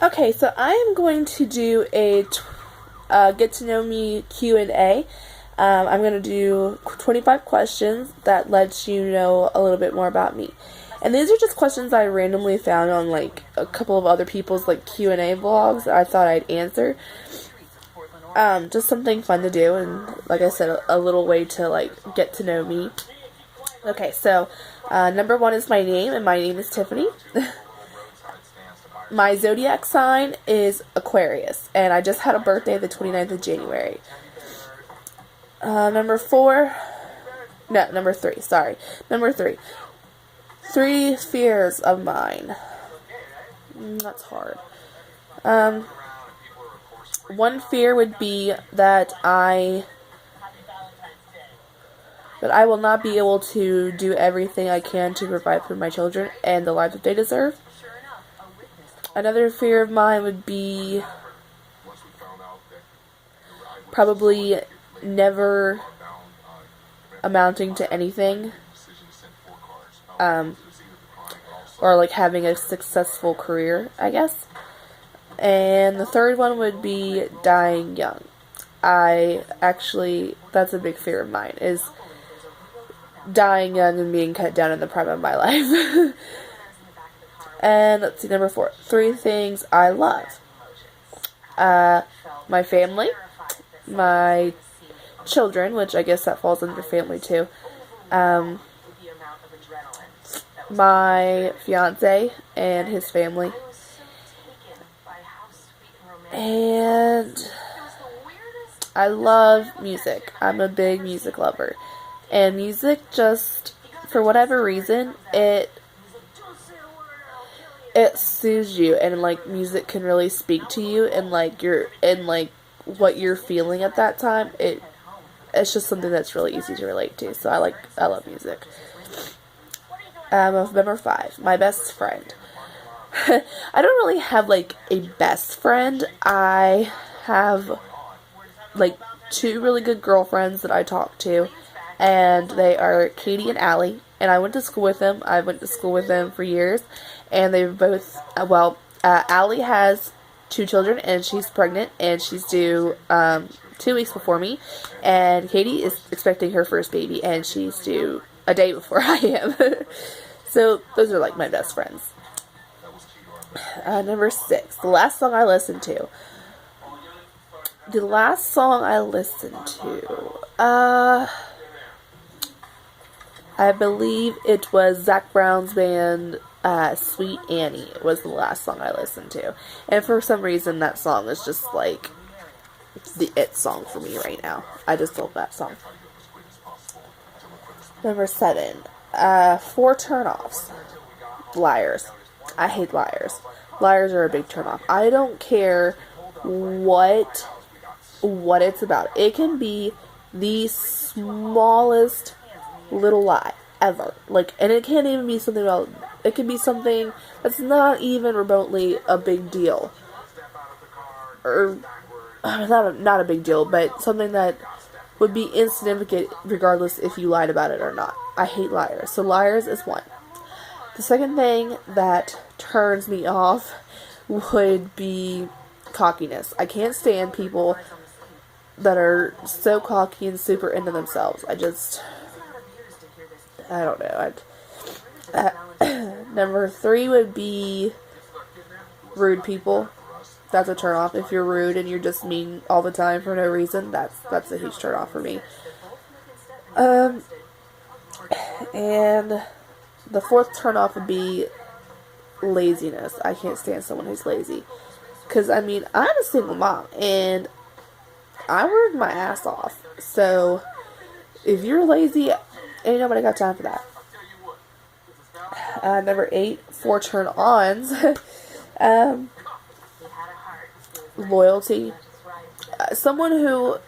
Okay, so I am going to do a get to know me Q&A. I'm going to do 25 questions that lets you know a little bit more about me. And these are just questions I randomly found on like a couple of other people's like Q&A vlogs that I thought I'd answer. Just something fun to do, and like I said, a little way to like get to know me. Okay, so number one is my name, and my name is Tiffany. My zodiac sign is Aquarius, and I just had a birthday the 29th of January. Number three, sorry. Number three. Three fears of mine. That's hard. One fear would be that I will not be able to do everything I can to provide for my children and the life that they deserve. Another fear of mine would be probably never amounting to anything, or like having a successful career, I guess. And the third one would be dying young. That's a big fear of mine, is dying young and being cut down in the prime of my life. And let's see, number four. Three things I love. My family, my children, which I guess that falls under family too. My fiance and his family. And I love music. I'm a big music lover. And music just, for whatever reason, it soothes you, and like music can really speak to you, and like what you're feeling at that time. It's just something that's really easy to relate to. So I love music. Number five, my best friend. I don't really have like a best friend. I have like two really good girlfriends that I talk to, and they are Katie and Allie, and I went to school with them. I went to school with them for years, and they've both, Allie has two children, and she's pregnant, and she's due 2 weeks before me, and Katie is expecting her first baby, and she's due a day before I am. So those are like my best friends. Number six, the last song I listened to. I believe it was Zac Brown's band, Sweet Annie was the last song I listened to. And for some reason, that song is just like the it song for me right now. I just love that song. Number seven, 4 turnoffs. Liars. I hate liars. Liars are a big turnoff. I don't care what it's about. It can be the smallest little lie ever. And it can't even be something about, it can be something that's not even remotely a big deal. Or, not a big deal, but something that would be insignificant regardless if you lied about it or not. I hate liars. So liars is one. The second thing that turns me off would be cockiness. I can't stand people that are so cocky and super into themselves. I don't know. Number 3 would be rude people. That's a turn off. If you're rude and you're just mean all the time for no reason, that's a huge turn off for me. And the fourth turn off would be laziness. I can't stand someone who's lazy. Because, I'm a single mom, and I work my ass off. So, if you're lazy, ain't nobody got time for that. Number 8, 4 turn-ons. Loyalty. Someone who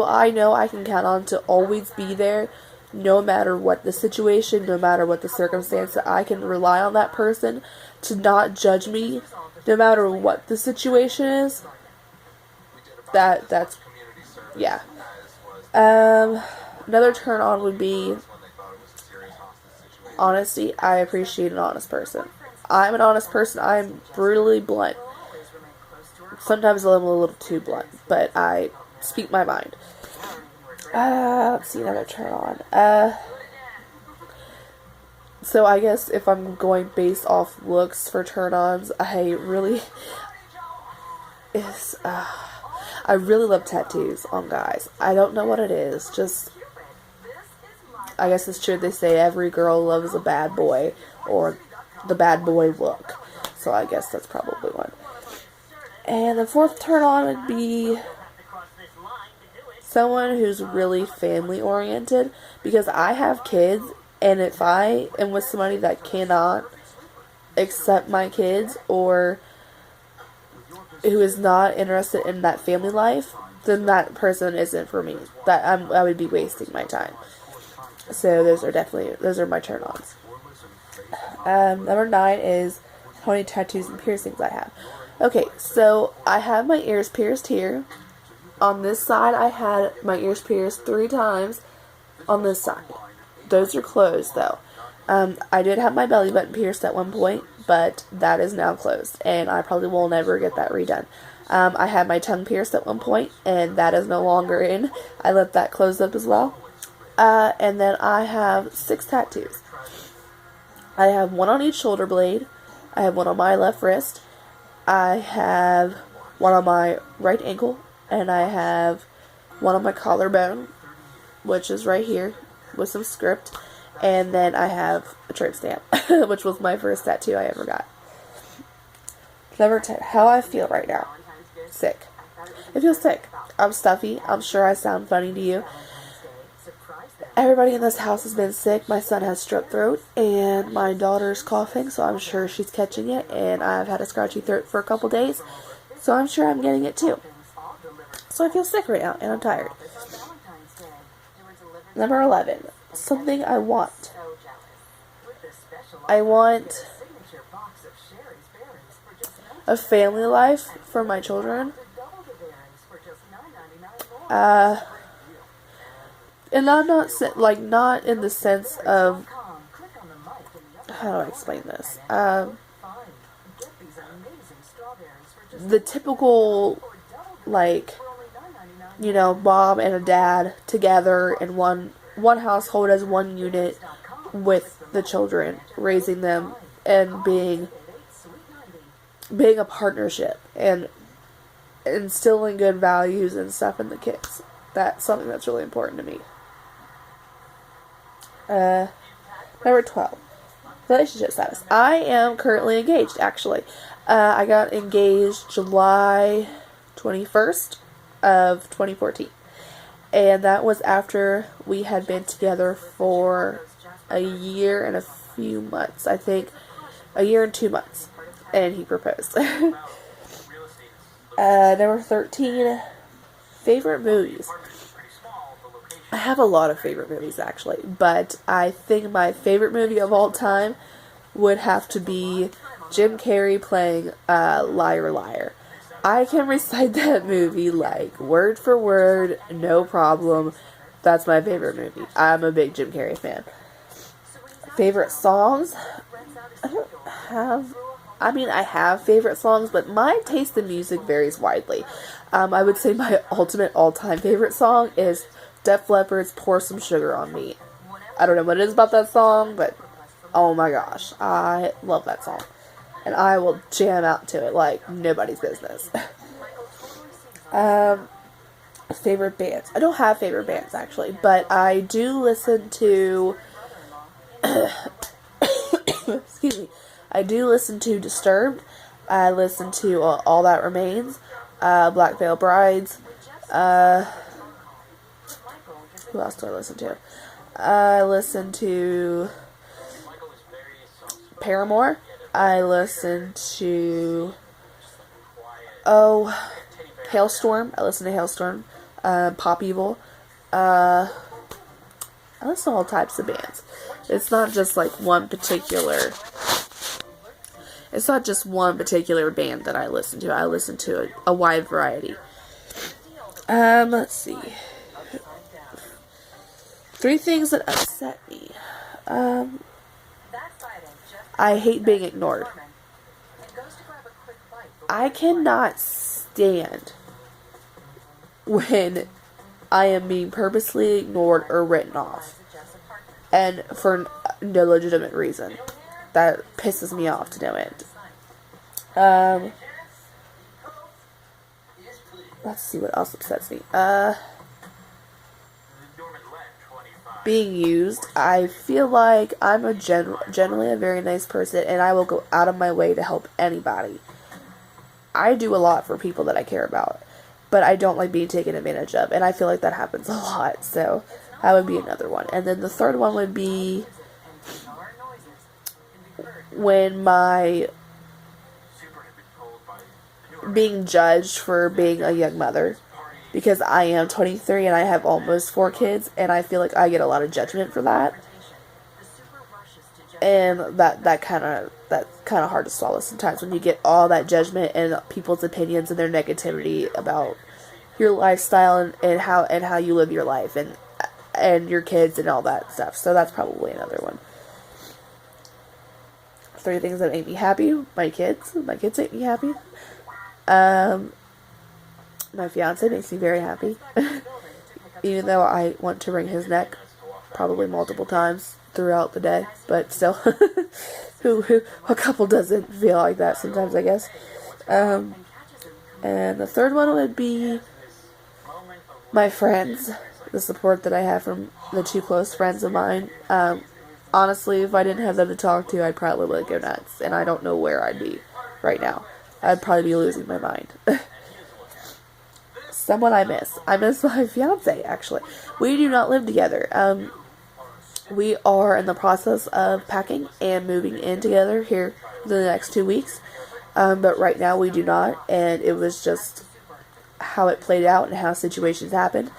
I know I can count on to always be there, no matter what the situation, no matter what the circumstance, that I can rely on that person to not judge me, no matter what the situation is. Yeah. Another turn on would be honesty. I appreciate an honest person. I'm an honest person. I'm brutally blunt. Sometimes I'm a little too blunt, but I speak my mind. Let's see, another turn on. So I guess if I'm going based off looks for turn-ons, I really love tattoos on guys. I don't know what it is. Just, I guess it's true. They say every girl loves a bad boy or the bad boy look. So I guess that's probably one. And the fourth turn-on would be someone who's really family-oriented, because I have kids, and if I am with somebody that cannot accept my kids or who is not interested in that family life, then that person isn't for me. I would be wasting my time. So those are my turn-ons. Number 9 is how many tattoos and piercings I have. Okay, so I have my ears pierced here. On this side, I had my ears pierced 3 times on this side. Those are closed, though. I did have my belly button pierced at one point, but that is now closed, and I probably will never get that redone. I had my tongue pierced at one point, and that is no longer in. I let that close up as well. And then I have 6 tattoos. I have one on each shoulder blade. I have one on my left wrist. I have one on my right ankle, and I have one on my collarbone, which is right here, with some script. And then I have a tramp stamp, which was my first tattoo I ever got. Number 10, how I feel right now. Sick. I feel sick. I'm stuffy. I'm sure I sound funny to you. Everybody in this house has been sick. My son has strep throat, and my daughter's coughing, so I'm sure she's catching it, and I've had a scratchy throat for a couple days, so I'm sure I'm getting it too. So I feel sick right now, and I'm tired. Number 11, something I want. I want a family life for my children. And I'm not not in the sense of, how do I explain this? The typical, mom and a dad together in one household as one unit with the children, raising them and being a partnership and instilling good values and stuff in the kids. That's something that's really important to me. Number 12, relationship status. I am currently engaged, actually. I got engaged July 21st of 2014. And that was after we had been together for a year and a few months. I think a year and 2 months. And he proposed. Number 13, favorite movies. I have a lot of favorite movies, actually, but I think my favorite movie of all time would have to be Jim Carrey playing Liar Liar. I can recite that movie word for word, no problem. That's my favorite movie. I'm a big Jim Carrey fan. Favorite songs? I have favorite songs, but my taste in music varies widely. I would say my ultimate all-time favorite song is Def Leppard's Pour Some Sugar on Me. I don't know what it is about that song, but oh my gosh, I love that song. And I will jam out to it like nobody's business. Favorite bands. I don't have favorite bands, actually, but I do listen to excuse me. I do listen to Disturbed. I listen to All That Remains, Black Veil Brides. Who else do I listen to? I listen to Paramore. I listen to Hailstorm. I listen to Hailstorm. Pop Evil. I listen to all types of bands. It's not just one particular. It's not just one particular band that I listen to. I listen to a wide variety. Let's see. 3 things that upset me. I hate being ignored. I cannot stand when I am being purposely ignored or written off. And for no legitimate reason. That pisses me off to no end. Let's see what else upsets me. Being used. I feel like I'm generally a very nice person, and I will go out of my way to help anybody. I do a lot for people that I care about, but I don't like being taken advantage of, and I feel like that happens a lot, so that would be another one. And then the third one would be when my being judged for being a young mother, because I am 23 and I have almost 4 kids, and I feel like I get a lot of judgment for that, and that's kind of hard to swallow sometimes when you get all that judgment and people's opinions and their negativity about your lifestyle and how you live your life and your kids and all that stuff. So that's probably another one. 3 things that make me happy. My kids make me happy. My fiance makes me very happy. Even though I want to wring his neck probably multiple times throughout the day, but still, what couple doesn't feel like that sometimes, I guess. And the third one would be my friends, the support that I have from the 2 close friends of mine. Honestly, if I didn't have them to talk to, I'd probably go nuts, and I don't know where I'd be right now. I'd probably be losing my mind. Someone I miss my fiance, actually. We do not live together. We are in the process of packing and moving in together here the next 2 weeks. But right now we do not, and it was just how it played out and how situations happened.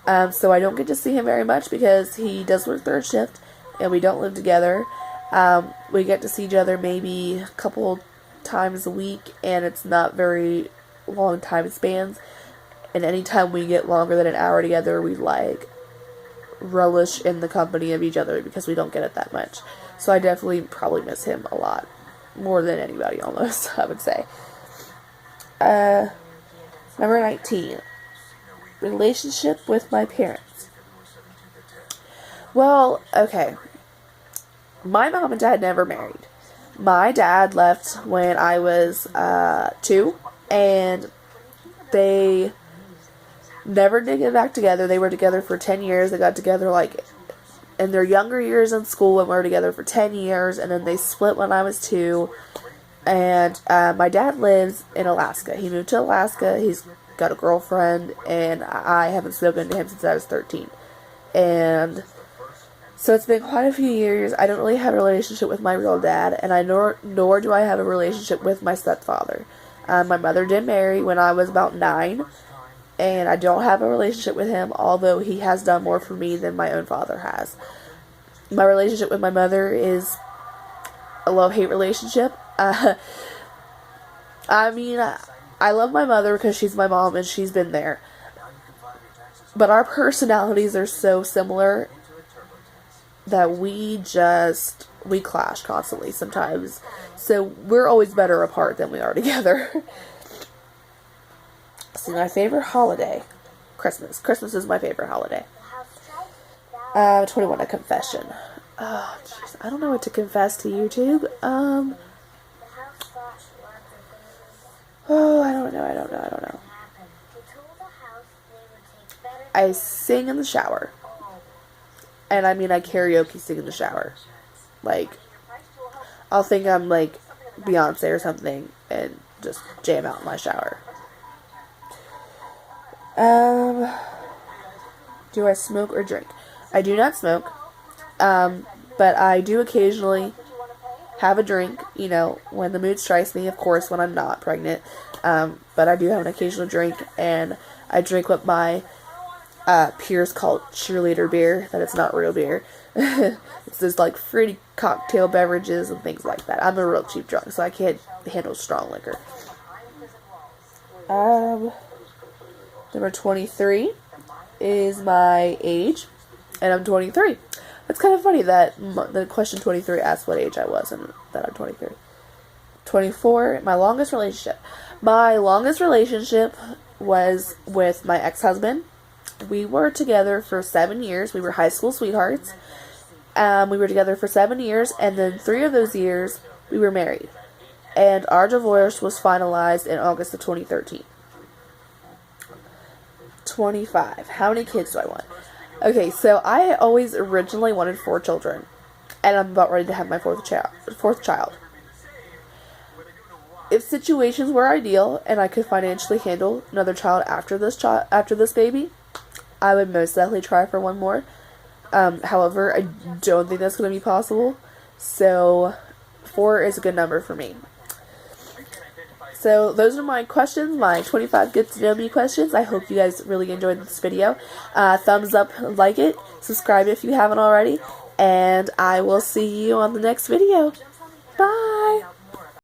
So I don't get to see him very much because he does work 3rd shift, and we don't live together. We get to see each other maybe a couple times a week, and it's not very long time spans. And anytime we get longer than an hour together, we relish in the company of each other because we don't get it that much. So I definitely probably miss him a lot. More than anybody, almost, I would say. Number 19. Relationship with my parents. Well, okay. My mom and dad never married. My dad left when I was 2, and they never did get back together. They were together for 10 years. They got together in their younger years in school and were together for 10 years, and then they split when I was 2. And my dad lives in Alaska. He moved to Alaska. He's got a girlfriend, and I haven't spoken to him since I was 13. And so it's been quite a few years. I don't really have a relationship with my real dad, and nor do I have a relationship with my stepfather. My mother did marry when I was about 9, and I don't have a relationship with him, although he has done more for me than my own father has. My relationship with my mother is a love-hate relationship. I love my mother because she's my mom and she's been there. But our personalities are so similar that we clash constantly sometimes. So we're always better apart than we are together. See, my favorite holiday, Christmas. Christmas is my favorite holiday. 21, a confession. Oh, jeez. I don't know what to confess to YouTube. Oh, I don't know. I sing in the shower. And I karaoke sing in the shower. I'll think I'm Beyonce or something and just jam out in my shower. Do I smoke or drink? I do not smoke. But I do occasionally have a drink, when the mood strikes me, of course, when I'm not pregnant. But I do have an occasional drink, and I drink what my peers call cheerleader beer, that it's not real beer. It's just fruity cocktail beverages and things like that. I'm a real cheap drunk, so I can't handle strong liquor. Number 23 is my age, and I'm 23. It's kind of funny that the question 23 asked what age I was, and that I'm 23. 24, my longest relationship. My longest relationship was with my ex-husband. We were together for 7 years. We were high school sweethearts. We were together for 7 years, and then 3 of those years we were married. And our divorce was finalized in August of 2013. 25. How many kids do I want? Okay, so I always originally wanted 4 children. And I'm about ready to have my fourth child. If situations were ideal and I could financially handle another child after this baby, I would most likely try for one more. However, I don't think that's going to be possible. So 4 is a good number for me. So those are my questions, my 25 get to know me questions. I hope you guys really enjoyed this video. Thumbs up, like it, subscribe if you haven't already, and I will see you on the next video.